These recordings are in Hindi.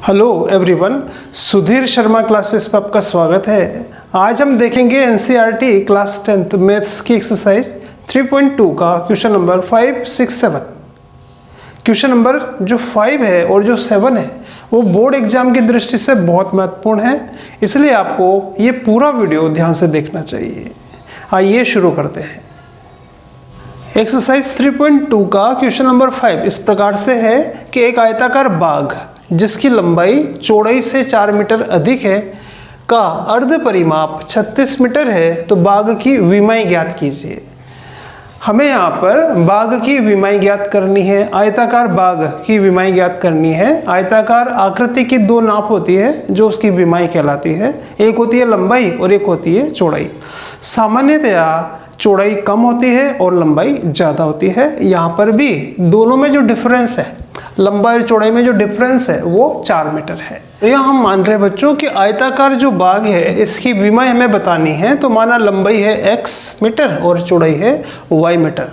Hello everyone, Sudhir Sharma classes पर आपका स्वागत है। आज हम देखेंगे एनसीईआरटी क्लास 10th मैथ्स की एक्सरसाइज 3.2 का क्वेश्चन नंबर 5, 6, 7। क्वेश्चन नंबर जो 5 है और जो 7 है वो बोर्ड एग्जाम की दृष्टि से बहुत महत्वपूर्ण है, इसलिए आपको ये पूरा वीडियो ध्यान से देखना चाहिए। आइए शुरू करते हैं। एक्सरसाइज 3.2 का क्वेश्चन नंबर 5 इस प्रकार से है कि एक आयताकार बाग जिसकी लंबाई चौड़ाई से 4 मीटर अधिक है का अर्ध परिमाप 36 मीटर है, तो बाग की विमाई ज्ञात कीजिए। हमें यहाँ पर बाग की विमाई ज्ञात करनी है, आयताकार बाग की विमाई ज्ञात करनी है। आयताकार आकृति की दो नाप होती है जो उसकी विमाई कहलाती है, एक होती है लंबाई और एक होती है चौड़ाई। सामान्यतया चौड़ाई कम होती है और लंबाई ज़्यादा होती है। यहाँ पर भी दोनों में जो डिफरेंस है, लंबाई और चौड़ाई में जो डिफरेंस है वो 4 मीटर है। तो यहाँ हम मान रहे हैं बच्चों कि आयताकार जो बाग है इसकी विमाई हमें बतानी है, तो माना लंबाई है x मीटर और चौड़ाई है y मीटर।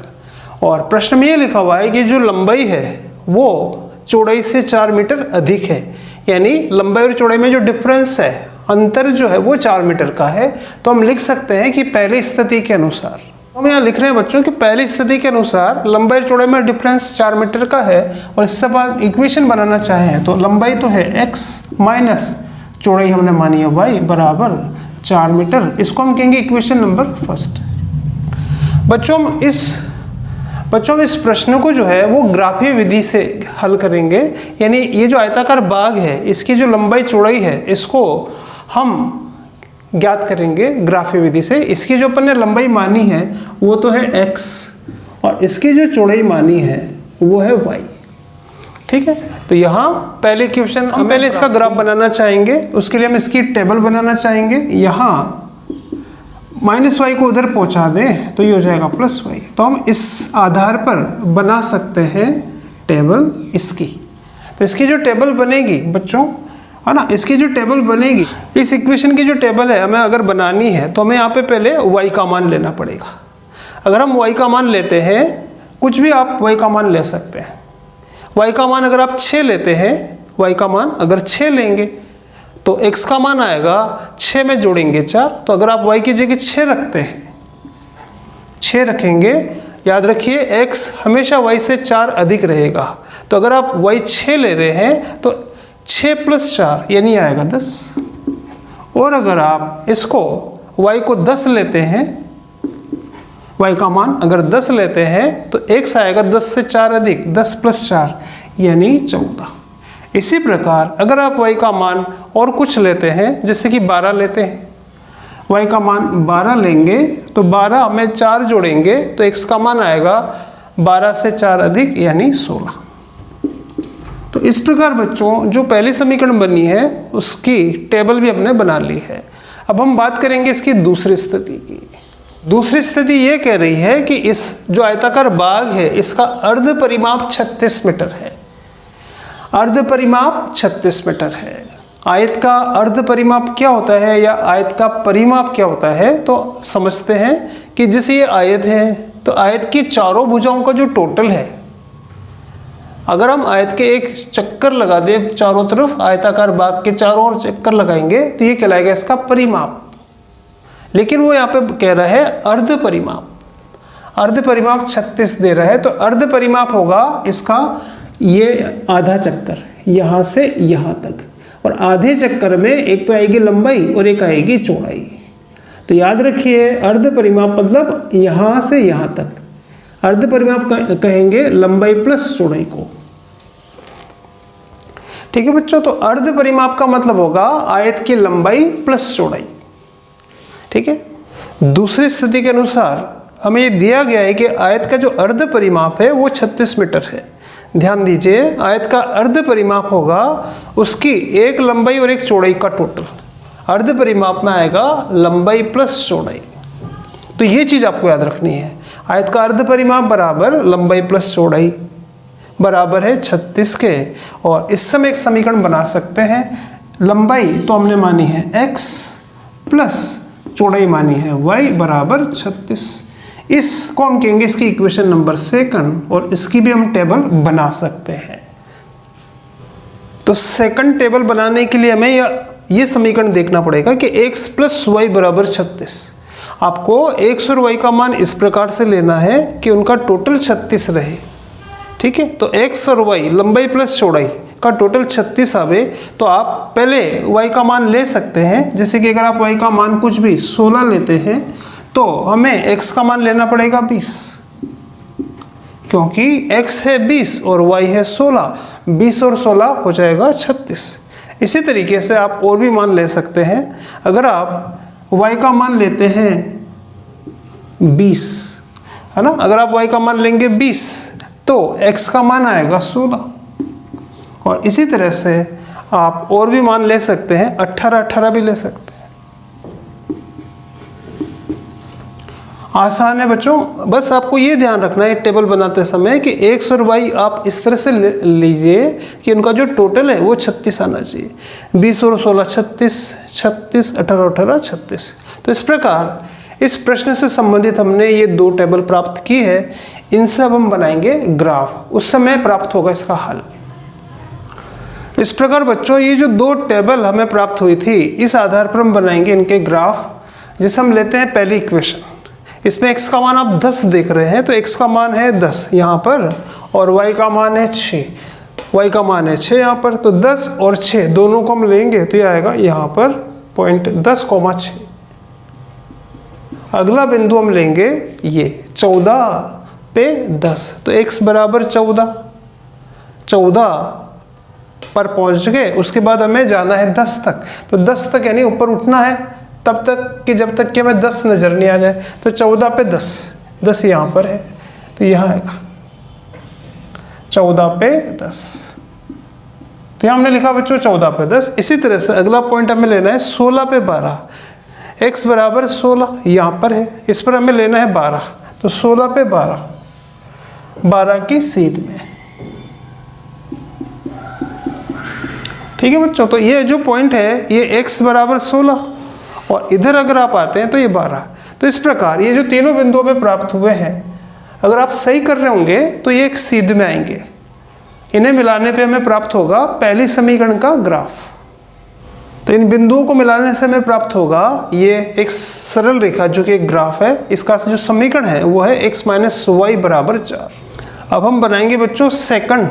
और प्रश्न में ये लिखा हुआ है कि जो लंबाई है वो चौड़ाई से 4 मीटर अधिक है, यानी लंबाई और चौड़ाई में जो डिफरेंस है, अंतर जो है वो 4 मीटर का है। तो हम लिख सकते हैं कि पहली स्थिति के अनुसार, हम यहाँ लिख रहे हैं बच्चों कि पहली स्थिति के अनुसार लंबाई और चौड़ाई में डिफरेंस 4 मीटर का है। और इससे आप इक्वेशन बनाना चाहें तो लंबाई तो है x माइनस चौड़ाई हमने मानी है y बराबर 4 मीटर। इसको हम कहेंगे इक्वेशन नंबर फर्स्ट। बच्चों इस प्रश्न को जो है वो ग्राफीय विधि से हल करेंगे, यानी ये जो आयताकार बाग है इसकी जो लंबाई चौड़ाई है इसको हम ज्ञात करेंगे ग्राफीय विधि से। इसकी जो अपन ने लंबाई मानी है वो तो है x और इसकी जो चौड़ाई मानी है वो है y। ठीक है, तो यहाँ पहले क्वेश्चन हम पहले इसका ग्राफ बनाना चाहेंगे, उसके लिए हम इसकी टेबल बनाना चाहेंगे। यहाँ -y को उधर पहुँचा दें तो ये हो जाएगा +y। तो हम इस आधार पर बना सकते हैं टेबल इसकी। तो इसकी जो टेबल बनेगी बच्चों, है ना, इसकी जो टेबल बनेगी, इस इक्वेशन की जो टेबल है हमें अगर बनानी है तो हमें यहाँ पे पहले y का मान लेना पड़ेगा। अगर हम y का मान लेते हैं, कुछ भी आप y का मान ले सकते हैं। y का मान अगर आप 6 लेते हैं, y का मान अगर 6 लेंगे तो x का मान आएगा 6 में जोड़ेंगे 4। तो अगर आप y की जगह 6 रखते हैं, 6 रखेंगे, याद रखिए x हमेशा y से 4 अधिक रहेगा। तो अगर आप y 6 ले रहे हैं तो 6 + 4 यानी आएगा 10। और अगर आप इसको y को 10 लेते हैं, y का मान अगर 10 लेते हैं तो x आएगा 10 से 4 अधिक, 10 + 4 यानी 14। इसी प्रकार अगर आप y का मान और कुछ लेते हैं, जैसे कि 12 लेते हैं, y का मान 12 लेंगे तो 12 में 4 जोड़ेंगे तो x का मान आएगा 12 से 4 अधिक यानी 16। तो इस प्रकार बच्चों जो पहली समीकरण बनी है उसकी टेबल भी हमने बना ली है। अब हम बात करेंगे इसकी दूसरी स्थिति की। दूसरी स्थिति ये कह रही है कि इस जो आयताकार बाग है इसका अर्ध परिमाप 36 मीटर है। अर्ध परिमाप 36 मीटर है। आयत का अर्ध परिमाप क्या होता है या आयत का परिमाप क्या होता है, तो समझते हैं कि जैसे ये आयत है तो आयत की चारों भुजाओं का जो टोटल है, अगर हम आयत के एक चक्कर लगा दें चारों तरफ, आयताकार बाग के चारों ओर चक्कर लगाएंगे तो ये कहलाएगा इसका परिमाप। लेकिन वो यहाँ पे कह रहा है अर्ध परिमाप। अर्ध परिमाप 36 दे रहा है, तो अर्ध परिमाप होगा इसका ये आधा चक्कर यहाँ से यहाँ तक, और आधे चक्कर में एक तो आएगी लंबाई और एक आएगी चौड़ाई। तो याद रखिए अर्ध परिमाप मतलब यहाँ से यहाँ तक। अर्ध परिमाप कहेंगे लंबाई प्लस चौड़ाई को। ठीक है बच्चों, तो अर्ध परिमाप का मतलब होगा आयत की लंबाई प्लस चौड़ाई। ठीक है, दूसरी स्थिति के अनुसार हमें ये दिया गया है कि आयत का जो अर्ध परिमाप है वो 36 मीटर है। ध्यान दीजिए, आयत का अर्ध परिमाप होगा उसकी एक लंबाई और एक चौड़ाई का टोटल। अर्ध परिमाप में आएगा लंबाई प्लस चौड़ाई। तो ये चीज आपको याद रखनी है, आयत का अर्ध परिमाप बराबर लंबाई प्लस चौड़ाई बराबर है 36 के। और इससे हम एक समीकरण बना सकते हैं। लंबाई तो हमने मानी है x प्लस चौड़ाई मानी है y बराबर 36। इसको हम कहेंगे इसकी इक्वेशन नंबर 2 और इसकी भी हम टेबल बना सकते हैं। तो सेकंड टेबल बनाने के लिए हमें ये समीकरण देखना पड़ेगा कि x प्लस वाई बराबर 36। आपको x और y का मान इस प्रकार से लेना है कि उनका टोटल 36 रहे। ठीक है, तो x और y लंबाई प्लस चौड़ाई का टोटल 36 आवे तो आप पहले y का मान ले सकते हैं। जैसे कि अगर आप y का मान कुछ भी 16 लेते हैं तो हमें x का मान लेना पड़ेगा 20, क्योंकि x है 20 और y है 16, 20 और 16 हो जाएगा 36। इसी तरीके से आप और भी मान ले सकते हैं। अगर आप y का मान लेते हैं 20, है ना, अगर आप y का मान लेंगे 20 तो x का मान आएगा 16। और इसी तरह से आप और भी मान ले सकते हैं, 18 भी ले सकते हैं। आसान है बच्चों, बस आपको ये ध्यान रखना है टेबल बनाते समय कि x और y आप इस तरह से लीजिए कि उनका जो टोटल है वो 36 आना चाहिए। 20 और 16 36, 36, 18 और 18 36। तो इस प्रकार इस प्रश्न से संबंधित हमने ये 2 टेबल प्राप्त की है। इनसे अब हम बनाएंगे ग्राफ, उस समय प्राप्त होगा इसका हल। इस प्रकार बच्चों ये जो 2 टेबल हमें प्राप्त हुई थी, इस आधार पर हम बनाएंगे इनके ग्राफ, जिसे हम लेते हैं पहली इक्वेशन। इसमें x का मान आप 10 देख रहे हैं, तो x का मान है 10 यहाँ पर और y का मान है 6, y का मान है 6 यहाँ पर। तो 10 और 6 दोनों को हम लेंगे तो ये आएगा यहाँ पर पॉइंट 10,6। अगला बिंदु हम लेंगे ये 14 पे 10, तो x बराबर 14 पर पहुँच गए। उसके बाद हमें जाना है 10 तक, तो 10 तक यानी ऊपर उठना है तब तक कि जब तक कि हमें 10 नज़र नहीं आ जाए। तो 14 पे 10 यहाँ पर है, तो यहाँ आएगा 14 पे 10। तो यहाँ हमने लिखा बच्चों 14 पे 10। इसी तरह से अगला पॉइंट हमें लेना है 16 पे 12। x बराबर 16 यहाँ पर है, इस पर हमें लेना है 12, तो 16 पे 12 की सीध में। ठीक है बच्चों, तो ये जो पॉइंट है ये x बराबर 16 और इधर अगर आप आते हैं तो ये 12। तो इस प्रकार ये जो तीनों बिंदुओं पे प्राप्त हुए हैं, अगर आप सही कर रहे होंगे तो ये एक सीध में आएंगे। इन्हें मिलाने पे हमें प्राप्त होगा पहली समीकरण का ग्राफ। तो इन बिंदुओं को मिलाने से हमें प्राप्त होगा ये एक सरल रेखा जो कि एक ग्राफ है। इसका जो समीकरण है वो है x माइनस वाई बराबर 4। अब हम बनाएंगे बच्चों सेकंड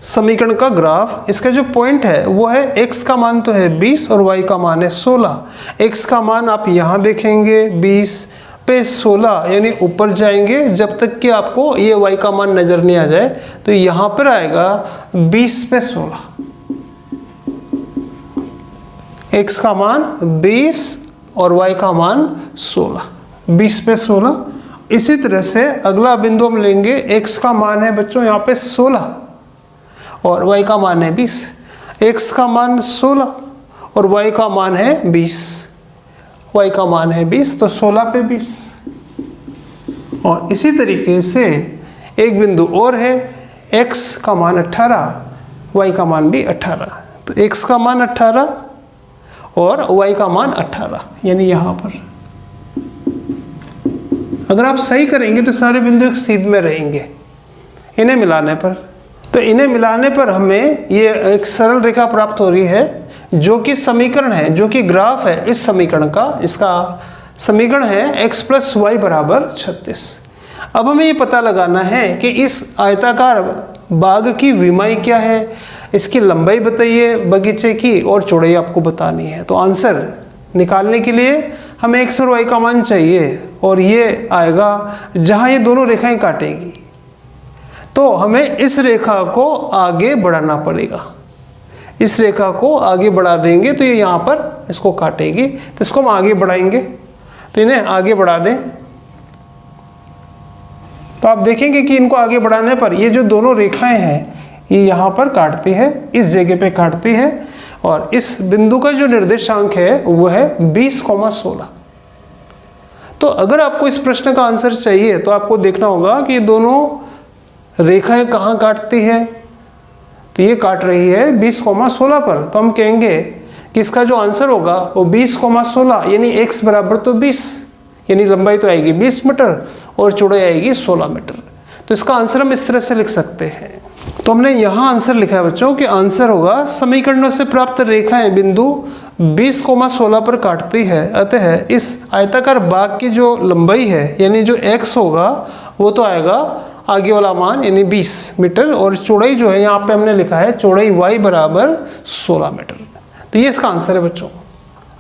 समीकरण का ग्राफ। इसका जो पॉइंट है वो है x का मान तो है 20 और y का मान है 16। x का मान आप यहाँ देखेंगे 20 पे 16 यानी ऊपर जाएंगे जब तक कि आपको ये y का मान नज़र नहीं आ जाए। तो यहाँ पर आएगा 20 पे 16, x का मान 20 और y का मान 16, 20 पे 16। इसी तरह से अगला बिंदु हम लेंगे, x का मान है बच्चों यहाँ पे 16 और y का मान है 20। x का मान 16 और y का मान है 20, y का मान है 20, तो 16 पे 20। और इसी तरीके से एक बिंदु और है, x का मान 18, y का मान भी 18। तो x का मान 18 और y का मान 18 यानी यहाँ पर। अगर आप सही करेंगे तो सारे बिंदु एक सीध में रहेंगे इन्हें मिलाने पर। तो इन्हें मिलाने पर हमें ये एक सरल रेखा प्राप्त हो रही है जो कि समीकरण है, जो कि ग्राफ है इस समीकरण का। इसका समीकरण है x प्लस वाई बराबर 36। अब हमें ये पता लगाना है कि इस आयताकार बाग की विमाई क्या है, इसकी लंबाई बताइए बगीचे की और चौड़ाई आपको बतानी है। तो आंसर निकालने के लिए हमें x और y का मान चाहिए और ये आएगा जहाँ ये दोनों रेखाएं काटेंगी। तो हमें इस रेखा को आगे बढ़ाना पड़ेगा। इस रेखा को आगे बढ़ा देंगे तो ये यहाँ पर इसको काटेगी, तो इसको हम आगे बढ़ाएंगे। तो इन्हें आगे बढ़ा दें तो आप देखेंगे कि इनको आगे बढ़ाने पर ये जो दोनों रेखाएं हैं ये यहाँ पर काटती है, इस जगह पे काटती है और इस बिंदु का जो निर्देशांक है वो है 20,16। तो अगर आपको इस प्रश्न का आंसर चाहिए तो आपको देखना होगा कि ये दोनों रेखाएं कहाँ काटती है। तो ये काट रही है 20,16 पर, तो हम कहेंगे कि इसका जो आंसर होगा वो 20,16 यानी x बराबर तो 20 यानी लंबाई तो आएगी 20 मीटर और चौड़ाई आएगी 16 मीटर। तो इसका आंसर हम इस तरह से लिख सकते हैं। तो हमने यहाँ आंसर लिखा है बच्चों कि आंसर होगा समीकरणों से प्राप्त रेखाएं बिंदु 20,16 पर काटती है, अतः इस आयताकार बाग की जो लंबाई है यानी जो x होगा वो तो आएगा आगे वाला मान यानी 20 मीटर, और चौड़ाई जो है यहाँ पे हमने लिखा है चौड़ाई y बराबर 16 मीटर। तो ये इसका आंसर है बच्चों।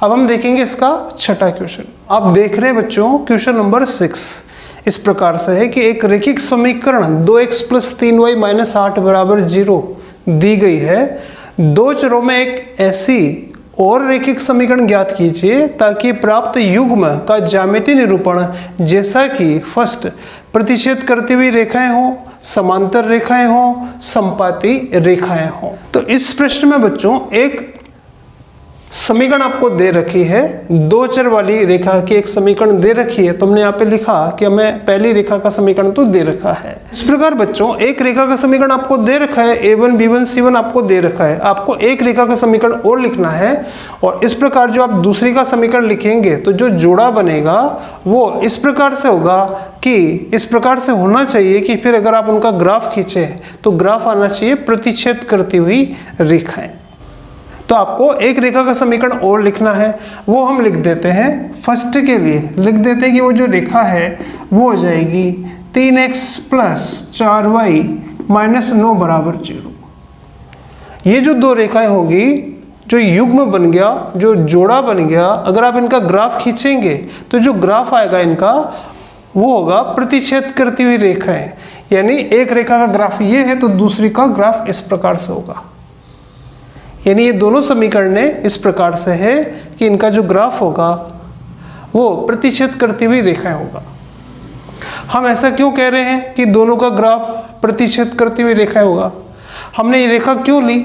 अब हम देखेंगे इसका छठा क्वेश्चन। आप देख रहे हैं बच्चों क्वेश्चन नंबर 6 इस प्रकार से है कि एक रैखिक समीकरण 2x + 3y - 8 बराबर 0 दी गई है। दो चरों में एक ऐसी और रैखिक समीकरण ज्ञात कीजिए ताकि प्राप्त युग्म का ज्यामितीय निरूपण जैसा कि फर्स्ट प्रतिच्छेद करती हुई रेखाएं हों, समांतर रेखाएं हों, समपाती रेखाएं हों। तो इस प्रश्न में बच्चों एक समीकरण आपको दे रखी है, दो चर वाली रेखा की एक समीकरण दे रखी है। तो हमने यहाँ पे लिखा कि हमें पहली रेखा का समीकरण तो दे रखा है। इस प्रकार बच्चों एक रेखा का समीकरण आपको दे रखा है, a1 b1 c1 आपको दे रखा है। आपको एक रेखा का समीकरण और लिखना है, और इस प्रकार जो आप दूसरी का समीकरण लिखेंगे तो जो जोड़ा बनेगा वो इस प्रकार से होगा कि इस प्रकार से होना चाहिए कि फिर अगर आप उनका ग्राफ खींचे तो ग्राफ आना चाहिए प्रतिच्छेद करती हुई रेखाएं। तो आपको एक रेखा का समीकरण और लिखना है, वो हम लिख देते हैं। फर्स्ट के लिए लिख देते हैं कि वो जो रेखा है वो हो जाएगी 3x + 4y - 9 बराबर 0। ये जो दो रेखाएं होगी, जो युग्म बन गया, जो जोड़ा बन गया, अगर आप इनका ग्राफ खींचेंगे तो जो ग्राफ आएगा इनका वो होगा प्रतिच्छेद करती हुई रेखाएं। यानी एक रेखा का ग्राफ ये है तो दूसरी का ग्राफ इस प्रकार से होगा। यानी ये दोनों समीकरण इस प्रकार से है कि इनका जो ग्राफ होगा वो प्रतिच्छेद करती हुई रेखाएं होगा। हम ऐसा क्यों कह रहे हैं कि दोनों का ग्राफ प्रतिच्छेद करती हुई रेखाएं होगा? हमने ये रेखा क्यों ली?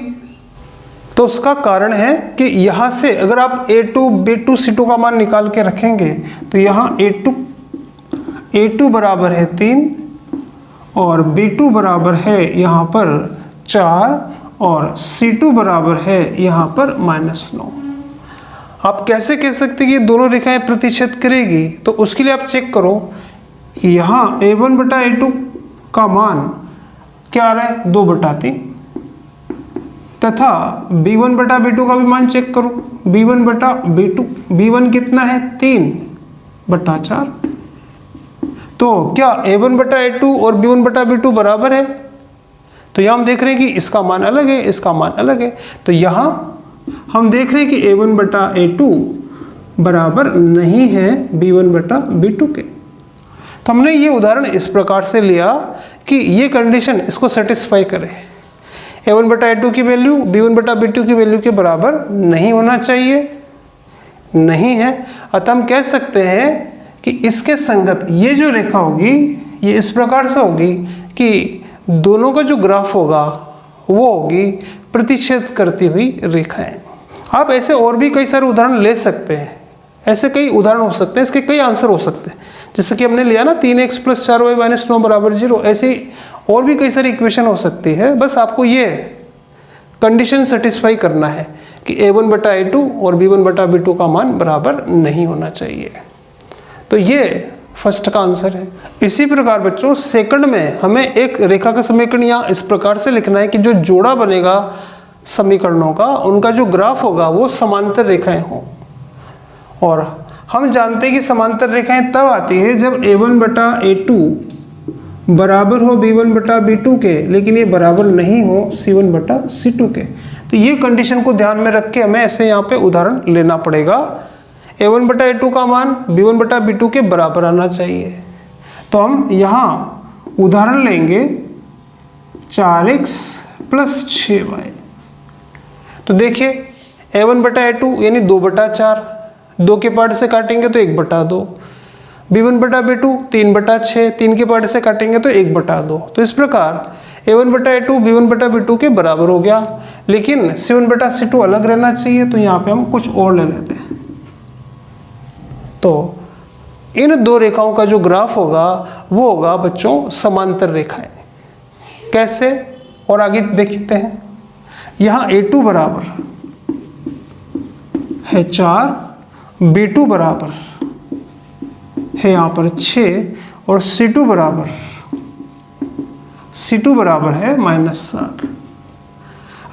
तो उसका कारण है कि यहाँ से अगर आप a2 b2 c2 का मान निकाल के रखेंगे तो यहाँ a2 बराबर है 3 और b2 बराबर है यहाँ पर 4 और C2 बराबर है यहाँ पर -9। आप कैसे कह सकते हैं कि दोनों रेखाएं प्रतिच्छेद करेगी? तो उसके लिए आप चेक करो कि यहाँ a1/a2 का मान क्या आ रहा है 2/3, तथा b1/b2 का भी मान चेक करो b1/b2। b1 कितना है 3/4। तो क्या a1/a2 और b1/b2 बराबर है? तो यहाँ हम देख रहे हैं कि इसका मान अलग है, इसका मान अलग है। तो यहाँ हम देख रहे हैं कि a1/a2 बराबर नहीं है b1/b2 के। तो हमने ये उदाहरण इस प्रकार से लिया कि ये कंडीशन इसको सेटिस्फाई करे। a1/a2 की वैल्यू b1/b2 की वैल्यू के बराबर नहीं होना चाहिए, नहीं है। अतः हम कह सकते हैं कि इसके संगत ये जो रेखा होगी ये इस प्रकार से होगी कि दोनों का जो ग्राफ होगा वो होगी प्रतिच्छेद करती हुई रेखाएं। आप ऐसे और भी कई सारे उदाहरण ले सकते हैं, ऐसे कई उदाहरण हो सकते हैं, इसके कई आंसर हो सकते हैं। जैसे कि हमने लिया ना 3x + 4y - 9 बराबर 0, ऐसी और भी कई सारी इक्वेशन हो सकती है। बस आपको ये कंडीशन सेटिस्फाई करना है कि a1/a2 और b1/b2 का मान बराबर नहीं होना चाहिए। तो ये फर्स्ट का आंसर है। इसी प्रकार बच्चों सेकंड में हमें एक रेखा का समीकरण यहाँ इस प्रकार से लिखना है कि जो जोड़ा बनेगा समीकरणों का उनका जो ग्राफ होगा वो समांतर रेखाएं हों। और हम जानते हैं कि समांतर रेखाएं तब आती है जब a1/a2 बराबर हो b1/b2 के, लेकिन ये बराबर नहीं हो c1/c2 के। तो ये कंडीशन को ध्यान में रख के हमें ऐसे यहाँ पे उदाहरण लेना पड़ेगा। a1/a2 का मान b1/b2 के बराबर आना चाहिए। तो हम यहाँ उदाहरण लेंगे 4x + 6y। तो देखिए a1/a2 यानी 2/4, 2 के पार्ट से काटेंगे तो 1/2, b1/b2 3/6, 3 के पार्ट से काटेंगे तो 1/2। तो इस प्रकार a1/a2 b1/b2 के बराबर हो गया, लेकिन c1/c2 अलग रहना चाहिए। तो यहाँ पे हम कुछ और ले लेते हैं। तो इन दो रेखाओं का जो ग्राफ होगा वो होगा बच्चों समांतर रेखाएं। कैसे? और आगे देखते हैं। यहाँ a2 बराबर है 4, b2 बराबर है यहाँ पर 6 और c2 बराबर C2 बराबर है -7।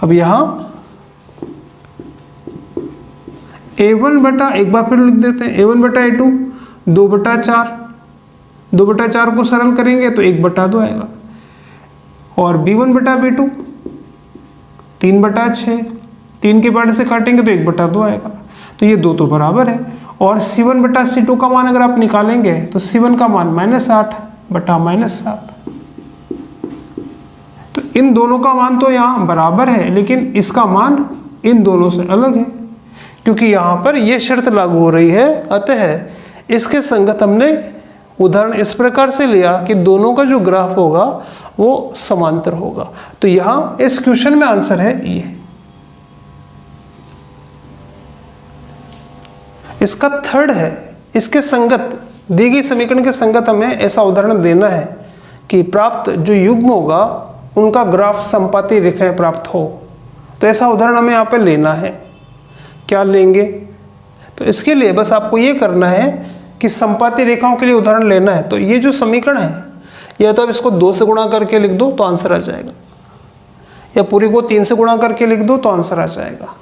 अब यहाँ A1 बटा, एक बार फिर लिख देते हैं, A1 बटा A2 2/4, 2/4 को सरल करेंगे तो 1/2 आएगा, और B1 बटा B2 3/6, 3 के पार्ट से काटेंगे तो 1/2 आएगा, तो ये 2 तो बराबर है। और C1 बटा C2 का मान अगर आप निकालेंगे तो C1 का मान -8 बटा -7, तो इन दोनों का मान तो यहाँ बराबर है, लेकिन इसका मान इन दोनों से अलग है, क्योंकि यहाँ पर यह शर्त लागू हो रही है। अतः इसके संगत हमने उदाहरण इस प्रकार से लिया कि दोनों का जो ग्राफ होगा वो समांतर होगा। तो यहाँ इस क्वेश्चन में आंसर है ये। इसका थर्ड है, इसके संगत दी गई समीकरण के संगत हमें ऐसा उदाहरण देना है कि प्राप्त जो युग्म होगा उनका ग्राफ संपाती रेखाएं प्राप्त हो। तो ऐसा उदाहरण हमें यहाँ पे लेना है। क्या लेंगे? तो इसके लिए बस आपको ये करना है कि संपाती रेखाओं के लिए उदाहरण लेना है। तो ये जो समीकरण है, या तो आप इसको 2 से गुणा करके लिख दो तो आंसर आ जाएगा, या पूरी को 3 से गुणा करके लिख दो तो आंसर आ जाएगा।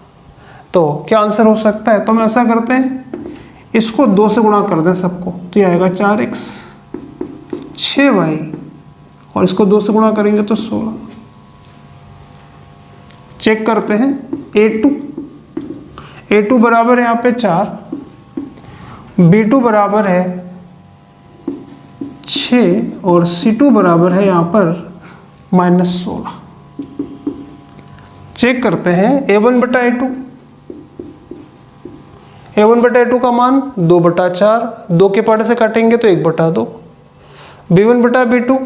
तो क्या आंसर हो सकता है? तो हम ऐसा करते हैं, इसको 2 से गुणा कर दें सबको, तो ये आएगा 4x 6y, और इसको 2 से गुणा करेंगे तो 16। चेक करते हैं A2 बराबर है यहाँ पे 4, B2 बराबर है 6, और C2 बराबर है यहाँ पर -16। चेक करते हैं A1 बटा A2, A1 बटा A2 का मान 2/4, 2 के पार्ट से काटेंगे तो 1/2, B1 बटा B2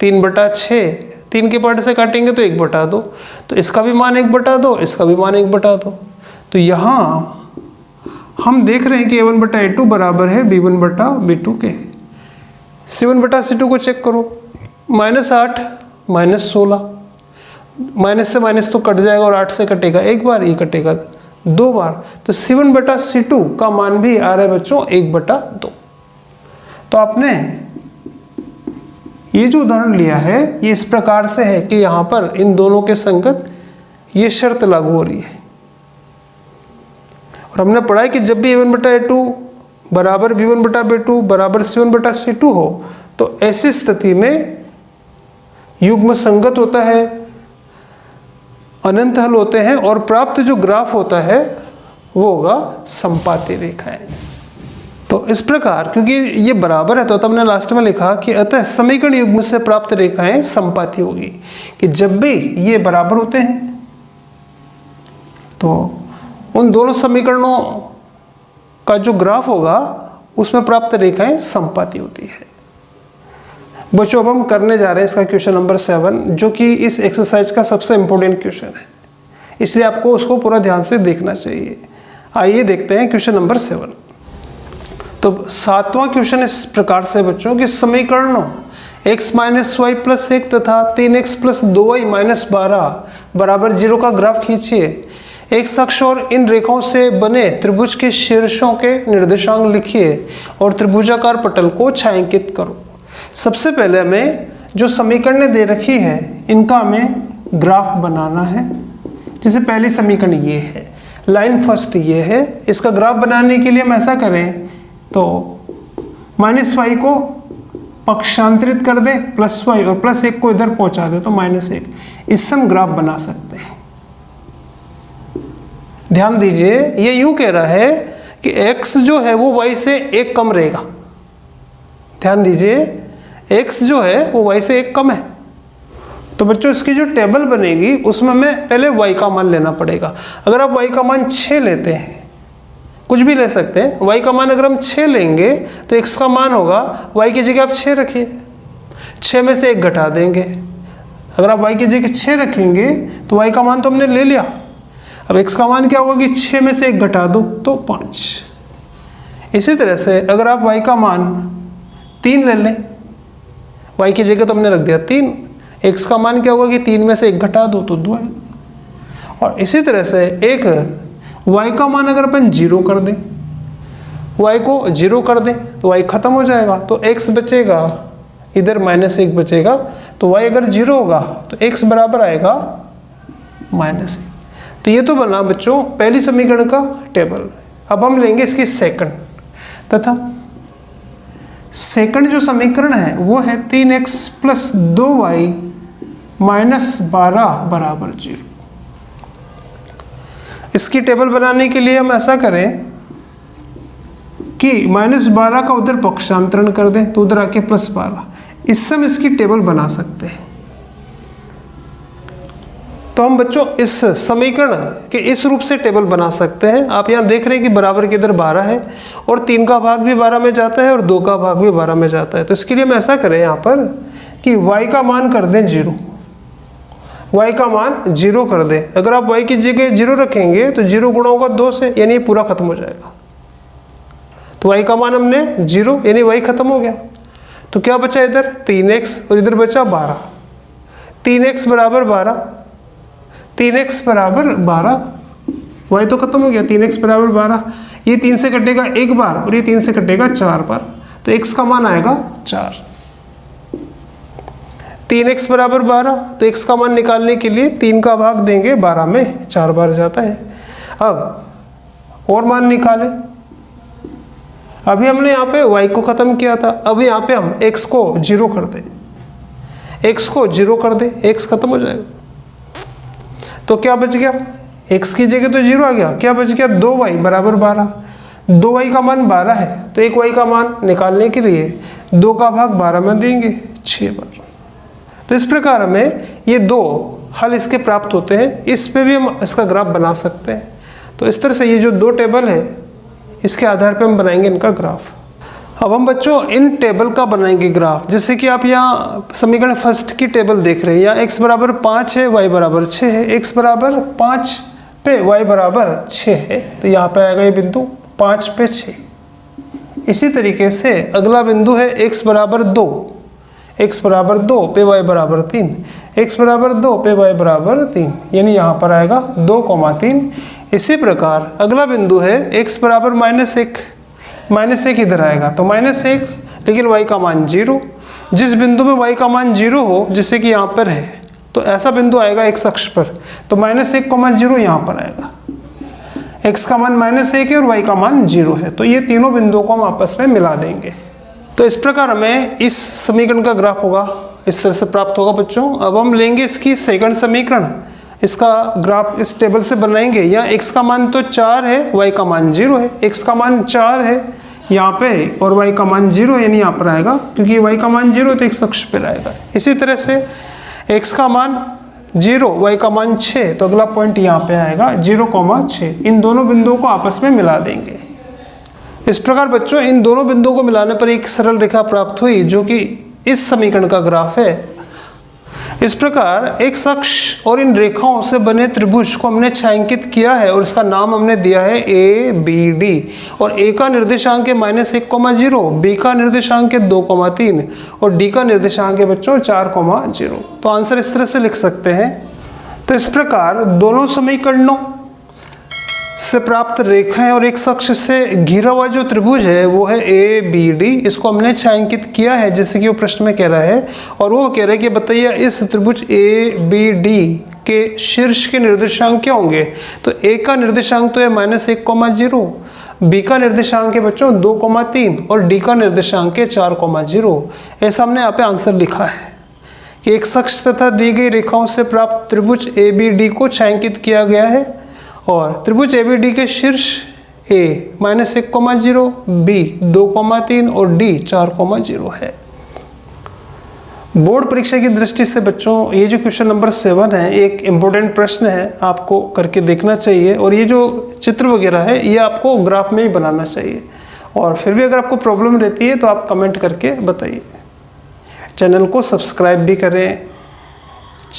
3/6, 3 के पार्ट से काटेंगे तो 1/2, तो इसका भी मान 1/2, इसका भी मान 1/2। तो यहाँ हम देख रहे हैं कि A1 बटा A2 बराबर है B1 बटा B2 के। C1 बटा C2 को चेक करो, -8 -16, माइनस से माइनस तो कट जाएगा, और 8 से कटेगा एक बार, ये कटेगा 2 बार, तो C1 बटा C2 का मान भी आ रहा है बच्चों 1/2। तो आपने ये जो उदाहरण लिया है ये इस प्रकार से है कि यहाँ पर इन दोनों के संगत ये शर्त लागू हो रही है। और हमने पढ़ा है कि जब भी A1 बटा A2 बराबर B1 बटा B2 बराबर C1 बटा C2 हो, तो ऐसी स्थिति में युग्म संगत होता है, अनंत हल होते हैं, और प्राप्त जो ग्राफ होता है वो होगा संपाती रेखाएं। तो इस प्रकार, क्योंकि ये बराबर है, तो हमने लास्ट में लिखा कि अतः समीकरण युग्म से प्राप्त रेखाएं संपाती होगी, कि जब भी ये बराबर होते हैं तो उन दोनों समीकरणों का जो ग्राफ होगा उसमें प्राप्त रेखाएं संपाती होती है। बच्चों अब हम करने जा रहे हैं इसका क्वेश्चन नंबर 7, जो कि इस एक्सरसाइज का सबसे इंपॉर्टेंट क्वेश्चन है, इसलिए आपको उसको पूरा ध्यान से देखना चाहिए। आइए देखते हैं क्वेश्चन नंबर 7। तो 7वां क्वेश्चन इस प्रकार से बच्चों कि समीकरणों x माइनस वाई प्लस 1 तथा 3x प्लस 2y माइनस 12 बराबर 0 का ग्राफ खींचिए। एक अक्ष और इन रेखाओं से बने त्रिभुज के शीर्षों के निर्देशांक लिखिए और त्रिभुजाकार पटल को छायांकित करो। सबसे पहले हमें जो समीकरणें दे रखी है इनका हमें ग्राफ बनाना है। जैसे पहली समीकरण ये है, लाइन फर्स्ट ये है, इसका ग्राफ बनाने के लिए हम ऐसा करें तो -y को पक्षांतरित कर दें +y, और +1 को इधर पहुंचा दे तो -1, इससे हम ग्राफ बना सकते हैं। ध्यान दीजिए, ये यूं कह रहा है कि x जो है वो y से 1 कम रहेगा। ध्यान दीजिए, x जो है वो y से 1 कम है। तो बच्चों इसकी जो टेबल बनेगी उसमें हमें पहले y का मान लेना पड़ेगा। अगर आप y का मान 6 लेते हैं, कुछ भी ले सकते हैं, y का मान अगर हम 6 लेंगे तो x का मान होगा, y की जगह आप 6 रखिए, 6 में से 1 घटा देंगे। अगर आप y की जगह 6 रखेंगे तो y का मान तो हमने ले लिया। अब x का मान क्या होगा कि 6 में से 1 घटा दो तो 5। इसी तरह से अगर आप y का मान 3 ले लें, y की जगह तो हमने रख दिया 3, x का मान क्या होगा कि 3 में से 1 घटा दो तो 2 है। और इसी तरह से एक y का मान अगर अपन 0 कर दें, y को 0 कर दें तो y खत्म हो जाएगा, तो x बचेगा, इधर -1 बचेगा, तो y अगर 0 होगा तो x बराबर आएगा -a। तो ये तो बना बच्चों पहली समीकरण का टेबल। अब हम लेंगे इसकी सेकंड, तथा सेकंड जो समीकरण है वो है 3x + 2y - 12 बराबर 0। इसकी टेबल बनाने के लिए हम ऐसा करें कि -12 का उधर पक्षांतरण कर दें तो उधर आके +12, इससे हम इसकी टेबल बना सकते हैं। तो हम बच्चों इस समीकरण के इस रूप से टेबल बना सकते हैं। आप यहाँ देख रहे हैं कि बराबर के इधर 12 है और 3 का भाग भी 12 में जाता है और 2 का भाग भी 12 में जाता है। तो इसके लिए हम ऐसा करें यहाँ पर कि y का मान कर दें 0, y का मान 0 कर दें। अगर आप y की जगह 0 रखेंगे तो 0 गुणा होगा 2 से, यानी ये पूरा खत्म हो जाएगा। तो y का मान हमने 0, यानी y खत्म हो गया। तो क्या बचा इधर 3x और इधर बचा 12। 3x बराबर 12, 3x बराबर 12, y तो खत्म हो गया। 3x बराबर 12, ये 3 से कटेगा एक बार और ये 3 से कटेगा 4 बार, तो x का मान आएगा 4। 3x बराबर 12, तो x का मान निकालने के लिए 3 का भाग देंगे 12 में, 4 बार जाता है। अब और मान निकालें। अभी हमने यहाँ पे y को ख़त्म किया था, अभी यहाँ पे हम x को 0 कर दें, x को 0 कर दें, x खत्म हो जाएगा। तो क्या बच गया, x की जगह तो 0 आ गया, क्या बच गया 2y बराबर 12। 2y का मान 12 है, तो एक y का मान निकालने के लिए 2 का भाग 12 में देंगे 6 बार। तो इस प्रकार हमें ये 2 हल इसके प्राप्त होते हैं। इस पे भी हम इसका ग्राफ बना सकते हैं। तो इस तरह से ये जो 2 टेबल है इसके आधार पे हम बनाएंगे इनका ग्राफ। अब हम बच्चों इन टेबल का बनाएंगे ग्राफ। जैसे कि आप यहाँ समीकरण फर्स्ट की टेबल देख रहे हैं, यहाँ x बराबर 5 है, y बराबर 6 है। x बराबर 5 पे y बराबर 6 है, तो यहाँ पे आएगा ये बिंदु 5 पे 6। इसी तरीके से अगला बिंदु है x बराबर 2, x बराबर 2 पे y बराबर 3, x बराबर 2 पे y बराबर 3, यानी यहाँ पर आएगा 2,3। इसी प्रकार अगला बिंदु है x बराबर -1 इधर आएगा, तो -1, लेकिन y का मान 0। जिस बिंदु में y का मान 0 हो, जैसे कि यहाँ पर है, तो ऐसा बिंदु आएगा x अक्ष पर, तो -1,0 यहाँ पर आएगा। x का मान -1 है और y का मान 0 है, तो ये तीनों बिंदुओं को हम आपस में मिला देंगे। तो इस प्रकार हमें इस समीकरण का ग्राफ होगा, इस तरह से प्राप्त होगा बच्चों। अब हम लेंगे इसकी सेकंड समीकरण, इसका ग्राफ इस टेबल से बनाएंगे। यहाँ x का मान तो 4 है, y का मान 0 है। x का मान 4 है यहाँ पे और y का मान 0 है, यानी यहाँ पर आएगा, क्योंकि y का मान 0 तो x अक्ष पर आएगा। इसी तरह से x का मान 0, y का मान 6, तो अगला पॉइंट यहाँ पे आएगा 0,6। इन दोनों बिंदुओं को आपस में मिला देंगे। इस प्रकार बच्चों इन दोनों बिंदुओं को मिलाने पर एक सरल रेखा प्राप्त हुई, जो कि इस समीकरण का ग्राफ है। इस प्रकार x अक्ष और इन रेखाओं से बने त्रिभुज को हमने छायांकित किया है और इसका नाम हमने दिया है ABD। और a का निर्देशांक है -1,0, b का निर्देशांक है 2,3 और d का निर्देशांक है बच्चों 4,0। तो आंसर इस तरह से लिख सकते हैं। तो इस प्रकार दोनों समीकरणों से प्राप्त रेखाएं और x अक्ष से घिरा हुआ जो त्रिभुज है वो है ABD। इसको हमने छायांकित किया है जैसे कि वो प्रश्न में कह रहा है, और वो कह रहा है कि बताइए इस त्रिभुज ABD के शीर्ष के निर्देशांक क्या होंगे। तो a का निर्देशांक तो है -1,0, b का निर्देशांक है बच्चों 2,3 और d का निर्देशांक है 4,0। ऐसा हमने यहाँ पे आंसर लिखा है कि x अक्ष तथा दी गई रेखाओं से प्राप्त त्रिभुज ABD को छायांकित किया गया है और त्रिभुज ABD के शीर्ष A -1,0, B 2,3 और D 4,0 है। बोर्ड परीक्षा की दृष्टि से बच्चों ये जो क्वेश्चन नंबर 7 है एक इम्पोर्टेंट प्रश्न है, आपको करके देखना चाहिए। और ये जो चित्र वगैरह है ये आपको ग्राफ में ही बनाना चाहिए। और फिर भी अगर आपको प्रॉब्लम रहती है तो आप कमेंट करके बताइए। चैनल को सब्सक्राइब भी करें।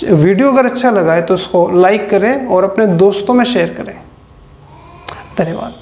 वीडियो अगर अच्छा लगा है तो उसको लाइक करें और अपने दोस्तों में शेयर करें। धन्यवाद।